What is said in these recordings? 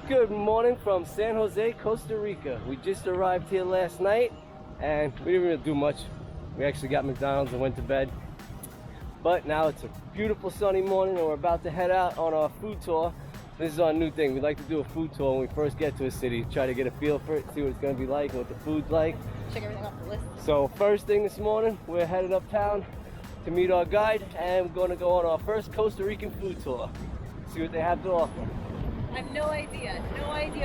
Good morning from San Jose, Costa Rica. We just arrived here last night and we didn't really do much. We actually got McDonald's and went to bed. But now it's a beautiful sunny morning and we're about to head out on our food tour. This is our new thing. We like to do a food tour when we first get to a city, try to get a feel for it, see what it's going to be like and what the food's like. Check everything off the list. So first thing this morning, we're headed uptown to meet our guide and we're going to go on our first Costa Rican food tour. See what they have to offer. I have no idea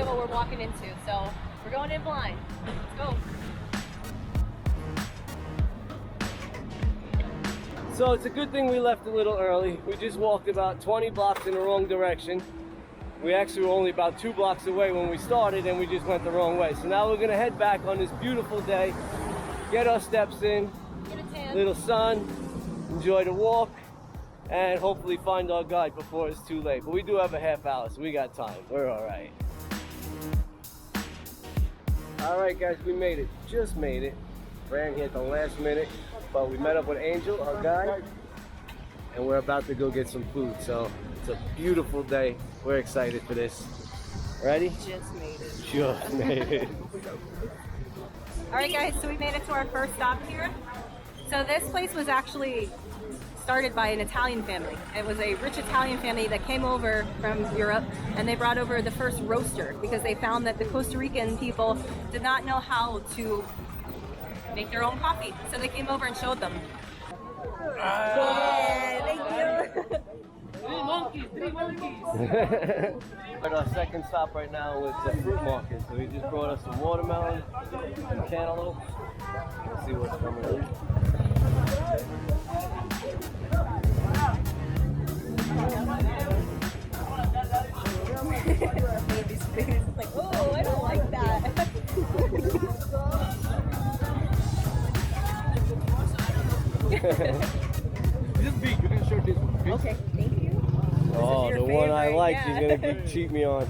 what we're walking into, so we're going in blind. Let's go. So it's a good thing we left a little early. We just walked about 20 blocks in the wrong direction. We actually were only about 2 blocks away when we started and we just went the wrong way. So now we're gonna head back on this beautiful day, get our steps in, Get a tan. little sun, enjoy the walk, and hopefully find our guide before it's too late. But we do have a half hour, so we got time. We're all right. All right, guys, we made it. Just made it. Ran here at the last minute, but we met up with Angel, our guide, and we're about to go get some food. So it's a beautiful day. We're excited for this. Ready? Just made it. Just made it. All right, guys, so we made it to our first stop here. So this place was actually started by an Italian family. It was a rich Italian family that came over from Europe and they brought over the first roaster because they found that the Costa Rican people did not know how to make their own coffee. So they came over and showed them. Yeah, thank you. 3 monkeys. At our second stop right now with the fruit market. So he just brought us some watermelon, some cantaloupe. Let's see what's coming in. Like, oh, I don't like that. This is big, you can share this one. Okay, thank you. Oh, your the one I favorite, like, yeah. she's gonna cheat me on.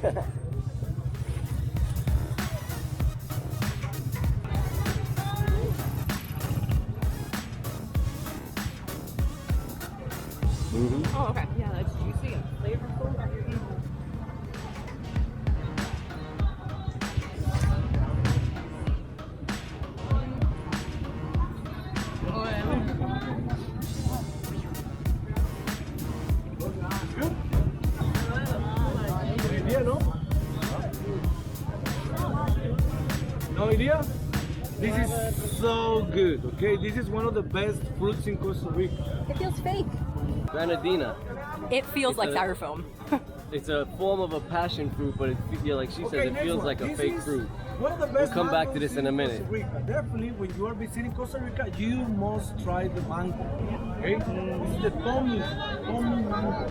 Oh, okay. Yeah, that's juicy and flavorful. Idea, no? No idea? This is so good, okay? This is one of the best fruits in Costa Rica. It feels fake. Granadina. It feels like a- styrofoam. It's a form of a passion fruit, but like she says, it feels like a fake fruit. One of the best We'll come back to mangoes this in a minute. Costa Rica. Definitely, when you are visiting Costa Rica, you must try the mango. Okay? This is the Tommy mango.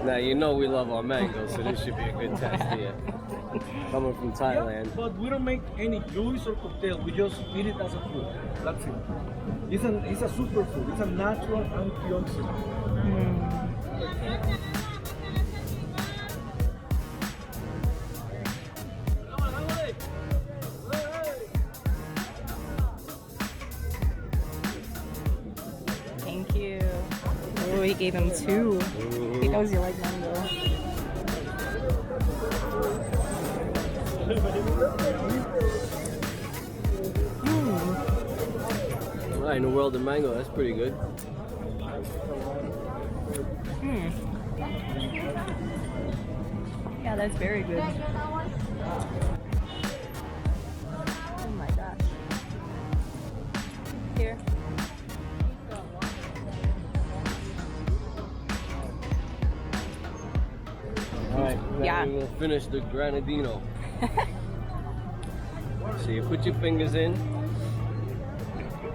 Now, you know we love our mangoes, so this should be a good test here. Coming from Thailand. Yeah, but we don't make any juice or cocktail. We just eat it as a fruit. That's it. It's a superfood. It's a natural antioxidant. Thank you. Oh, he gave him 2. He knows you like mango. Right, in the world of mango, that's pretty good. Yeah, that's very good. Oh my gosh. Here. Alright, now Yeah. we will finish the Granadino. So you put your fingers in,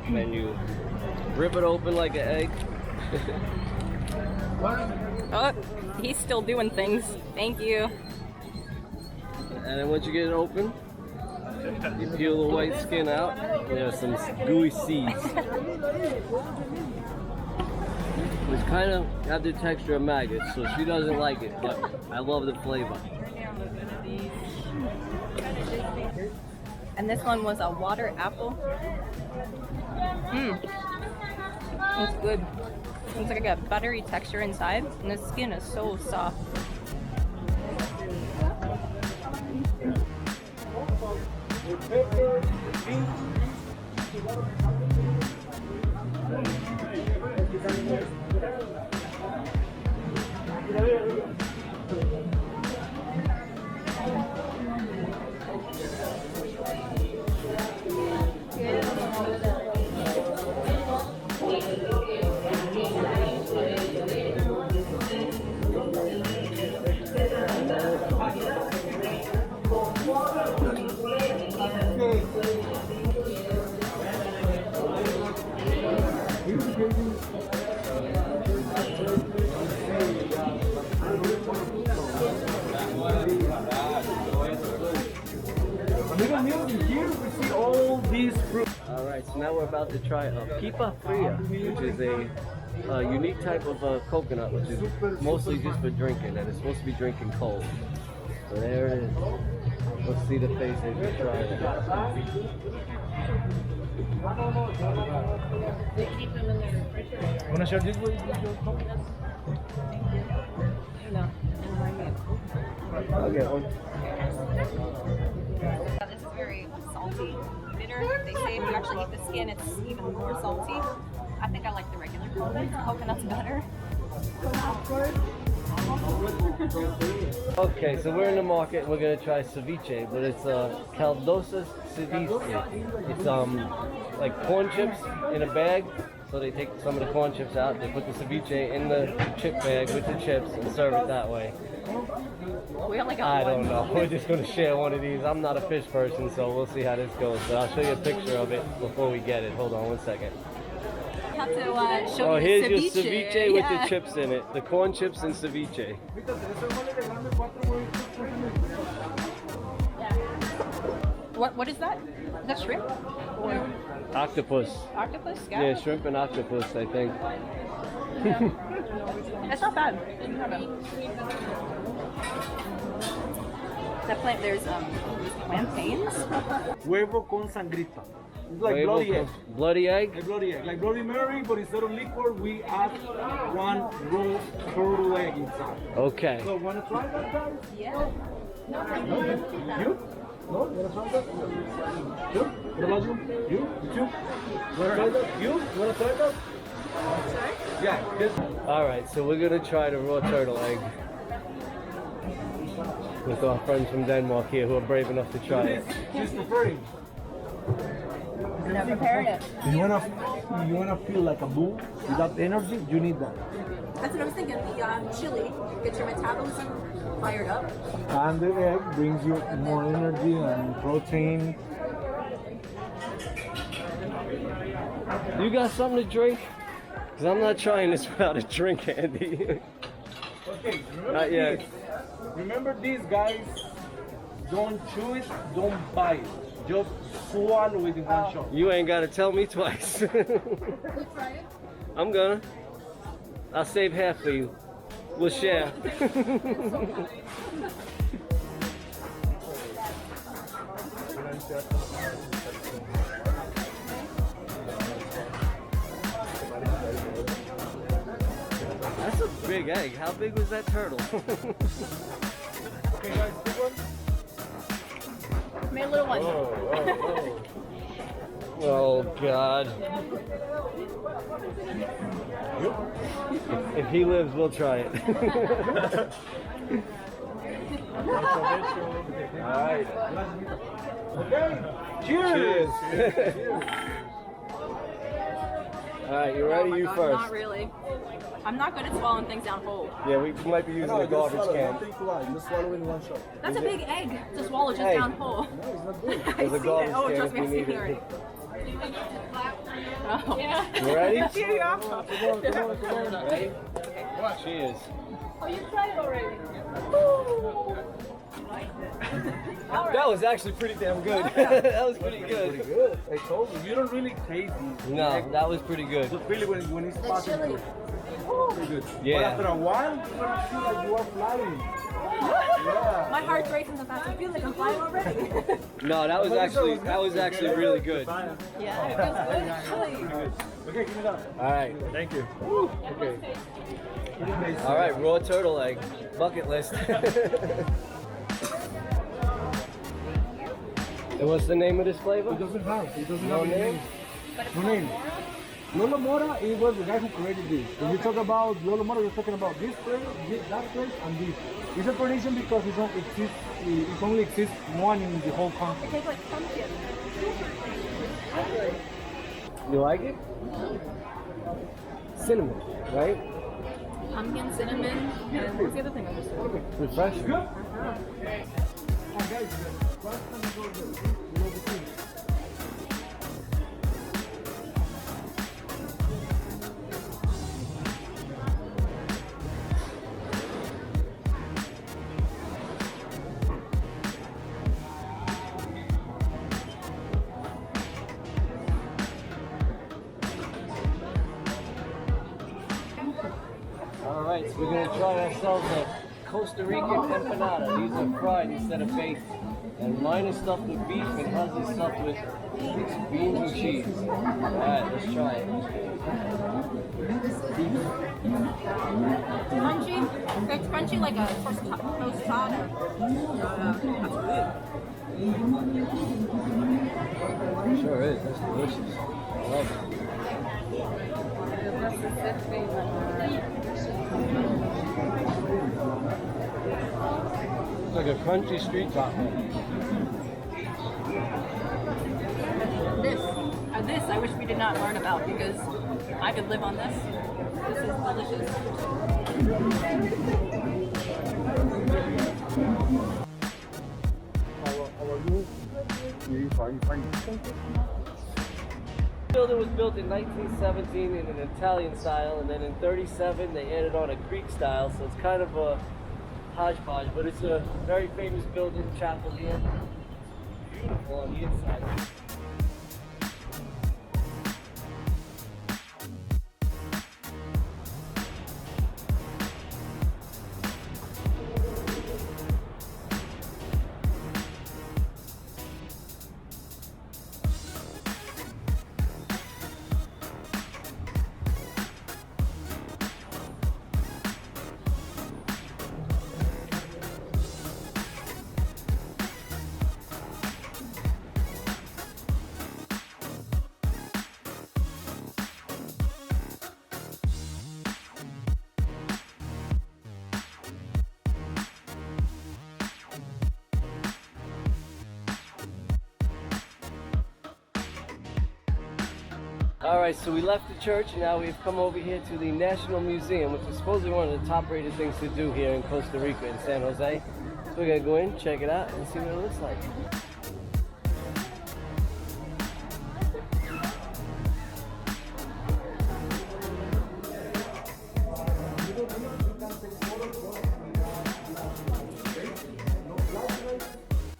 then you rip it open like an egg. Oh, he's still doing things. Thank you. And then once you get it open, you peel the white skin out. There's some gooey seeds. Which kind of have the texture of maggots, so she doesn't like it, but I love the flavor. And this one was a water apple. It's good. It's like a buttery texture inside, and the skin is so soft. Amigo mío, in here we see all these fruit. Alright, so now we're about to try a pipa fria, which is a unique type of coconut, which is mostly just for drinking, and it's supposed to be drinking cold. So there it is. Let's see the face as you try it. Wanna share this with your No. I'll get one. This is very salty, bitter. They say if you actually eat the skin, it's even more salty. I think I like the regular coconuts better. Okay, so we're in the market and we're gonna try ceviche, but it's caldosas ceviche. It's like corn chips in a bag. So they take some of the corn chips out, they put the ceviche in the chip bag with the chips and serve it that way. We only got I one. don't know. We're just gonna share one of these. I'm not a fish person, so we'll see how this goes. But I'll show you a picture of it before we get it. Hold on one second. You have to show Oh, me here's the your ceviche with the Yeah. chips in it. The corn chips and ceviche. What is that? Is that shrimp? Or Octopus. octopus? Yeah, shrimp and octopus, I think. It's not bad. It's not bad. That plant, there's plantains. Huevo con sangrita. It's like Huevo bloody con- egg. Bloody egg? Like bloody egg. Like Bloody Mary, but instead of liquor, we add one raw turtle egg inside. Okay. So, wanna try that, guys? Yeah. You? No? Wanna try that? You? What about you? You? You? Wanna try that? You? Wanna try that? Sorry? Yeah. Yes. Alright, so we're gonna try the raw turtle egg with our friends from Denmark here who are brave enough to try it. She's preparing. I'm preparing it. You wanna feel like a bull without energy? You need that. That's what I was thinking. The chili gets your metabolism fired up. And the egg brings you more energy and protein. You got something to drink? Because I'm not trying this without a drink, Andy. Okay, Not yet. Remember these guys, don't chew it, don't bite it. Just swallow it in one shot. You ain't got to tell me twice. I'm gonna. I'll save half for you. We'll share. That's a big egg. How big was that turtle? Okay guys, big one? Made a little one. Oh God. If he lives, we'll try it. Alright. Okay, cheers! Alright, you ready? Oh my You God, first. Not really. I'm not good at swallowing things down whole. Yeah, we might be using a garbage can. Just swallow it in one shot. That's a big egg to swallow just Hey. down whole. No, it's not good. I There's a see garbage it. Oh, can trust if me, you I've need seen it it. already. Oh. Yeah. You ready? Here you go. Ready? Cheers. Oh, you tried it already. That was actually pretty damn good. That was pretty good. Good. I told you, you don't really taste it. No, that was pretty good. Just feel it when it's passing through. Pretty good. But Yeah. after a while, you're gonna feel like you are flying. My heart's racing so fast. I feel like I'm flying already. No, that was actually really good. Yeah, it feels good actually. Okay, give me that. All right. Thank you. Okay. All right, raw turtle egg bucket list. And what's the name of this flavor? It doesn't have No a name? No name. Lola Mora, it was the guy who created this. When you talk about Lola Mora, you're talking about this place, that place, and this. It's a tradition because it only exists one in the whole country. It tastes like pumpkin. You like it? Cinnamon, right? Pumpkin, cinnamon, and what's the other thing I just said? Refreshing. And guys, last time you go there, you know the thing. we're gonna try ourselves a Costa Rican empanada. These are fried instead of baked. And mine is stuffed with beef and hers is stuffed with beans and cheese. Alright, let's try it. Crunchy. It's crunchy like a tostada. Sure is, that's delicious. I love it. It's like a crunchy street taco. This I wish we did not learn about because I could live on this. This is delicious. The building was built in 1917 in an Italian style, and then in 37 they added on a Greek style, so it's kind of a hodgepodge, but it's a very famous building, chapel here. Beautiful on the inside. Alright, so we left the church and now we've come over here to the National Museum, which is supposedly one of the top rated things to do here in Costa Rica in San Jose. So we're going to go in, check it out, and see what it looks like.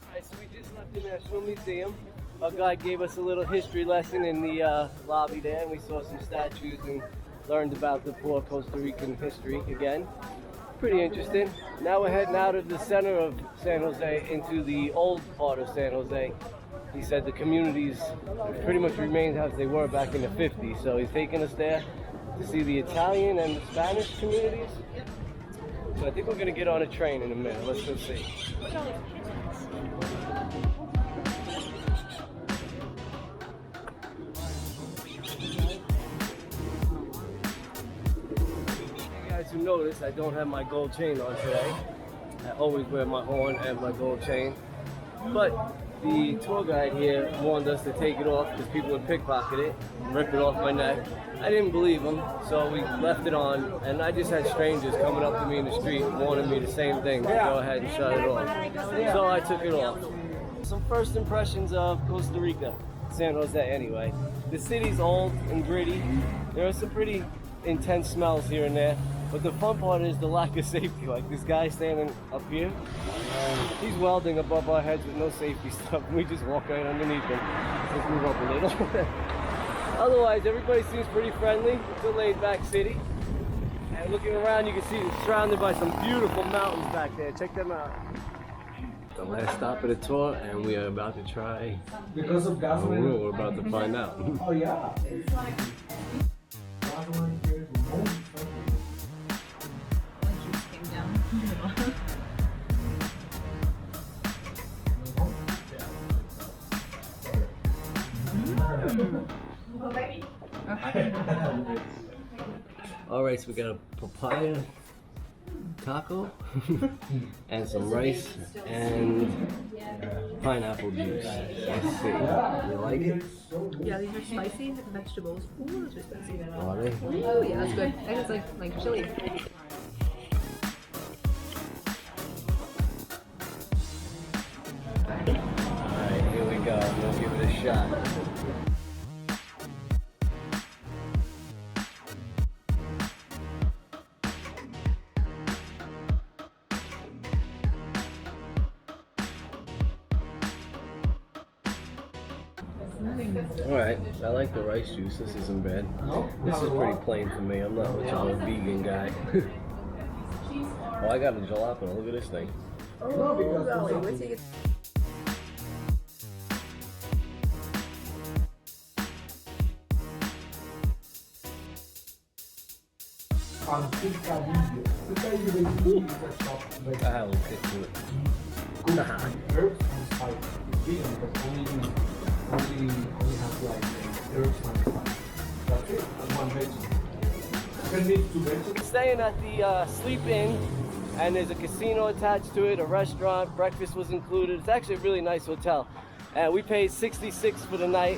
Alright, so we just left the National Museum. Our guide gave us a little history lesson in the lobby there, and we saw some statues and learned about the poor Costa Rican history again. Pretty interesting. Now we're heading out of the center of San Jose into the old part of San Jose. He said the communities pretty much remained as they were back in the 50s, so he's taking us there to see the Italian and the Spanish communities. So I think we're going to get on a train in a minute. Let's go see. You notice I don't have my gold chain on today. I always wear my horn and my gold chain, but the tour guide here warned us to take it off because people would pickpocket it and rip it off my neck. I didn't believe him, so we left it on, and I just had strangers coming up to me in the street warning me the same thing, to go ahead and shut it off. So I took it off. Some first impressions of Costa Rica, San Jose anyway. The city's old and gritty. There are some pretty intense smells here and there. But the fun part is the lack of safety. Like this guy standing up here, he's welding above our heads with no safety stuff. We just walk right underneath him. Let's move up a little. Otherwise, everybody seems pretty friendly. It's a laid-back city. And looking around, you can see it's surrounded by some beautiful mountains back there. Check them out. The last stop of the tour, and we are about to try. Because of gasoline. We're about to find out. Oh yeah. Alright, so we got a papaya taco and some rice and pineapple juice. Let's see. You like it? Yeah, these are spicy vegetables. Ooh, those are spicy. Are they? Oh yeah, that's good. I think it's like chili. Alright, here we go. We'll give it a shot. Alright, I like the rice juice. This isn't bad. This is pretty plain for me. I'm not much of a vegan guy. Oh, I got a jalapeno. Look at this thing. No, because golly, what's he get- Picadillo. Picadillo is a shop. I have a little kick to it. Herbs and spice. It's vegan because only have like herbs and spice. That's it. And one vegetable. Can make two vegetables. Staying at the Sleep Inn, and there's a casino attached to it, a restaurant, breakfast was included. It's actually a really nice hotel. And we paid $66 for the night,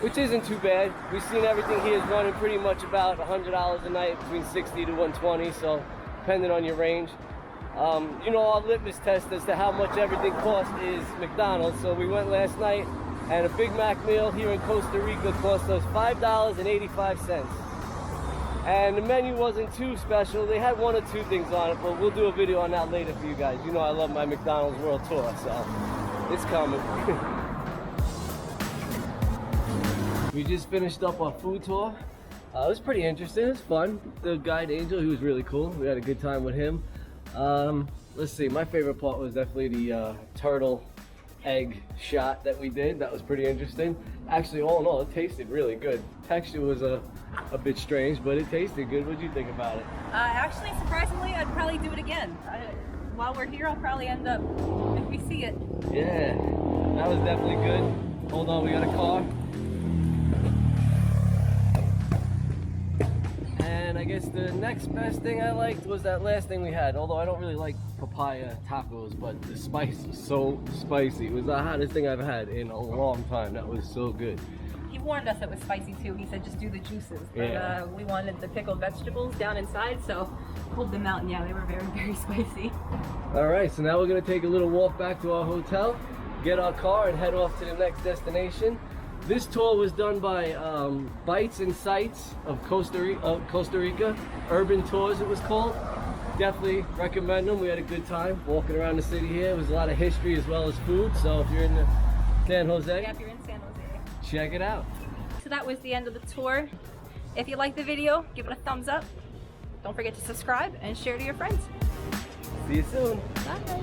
which isn't too bad. We've seen everything here is running pretty much about $100 a night, between 60 to 120, so depending on your range. You know, our litmus test as to how much everything costs is McDonald's. So we went last night, and a Big Mac meal here in Costa Rica cost us $5.85. And the menu wasn't too special. They had one or two things on it, but we'll do a video on that later for you guys. You know I love my McDonald's World Tour, so it's coming. We just finished up our food tour. It was pretty interesting. It was fun. The guide Angel, he was really cool. We had a good time with him. Let's see. My favorite part was definitely the turtle egg shot that we did. That was pretty interesting. Actually, all in all, it tasted really good. Texture was a bit strange, but it tasted good. What did you think about it? Actually, surprisingly, I'd probably do it again. While we're here, I'll probably end up, if we see it. Yeah, that was definitely good. Hold on, we got a car. And I guess the next best thing I liked was that last thing we had. Although I don't really like papaya tacos, but the spice was so spicy. It was the hottest thing I've had in a long time. That was so good. He warned us it was spicy too. He said just do the juices. But Yeah. we wanted the pickled vegetables down inside, so pulled them out, and yeah, they were very, very spicy. All right, so now we're gonna take a little walk back to our hotel, get our car, and head off to the next destination. This tour was done by Bites and Sights of Costa Rica, Urban Tours it was called. Definitely recommend them. We had a good time walking around the city here. It was a lot of history as well as food, so if you're in San Jose, Yeah, if you're in San Jose. check it out. So that was the end of the tour. If you liked the video, give it a thumbs up. Don't forget to subscribe and share to your friends. See you soon. Bye.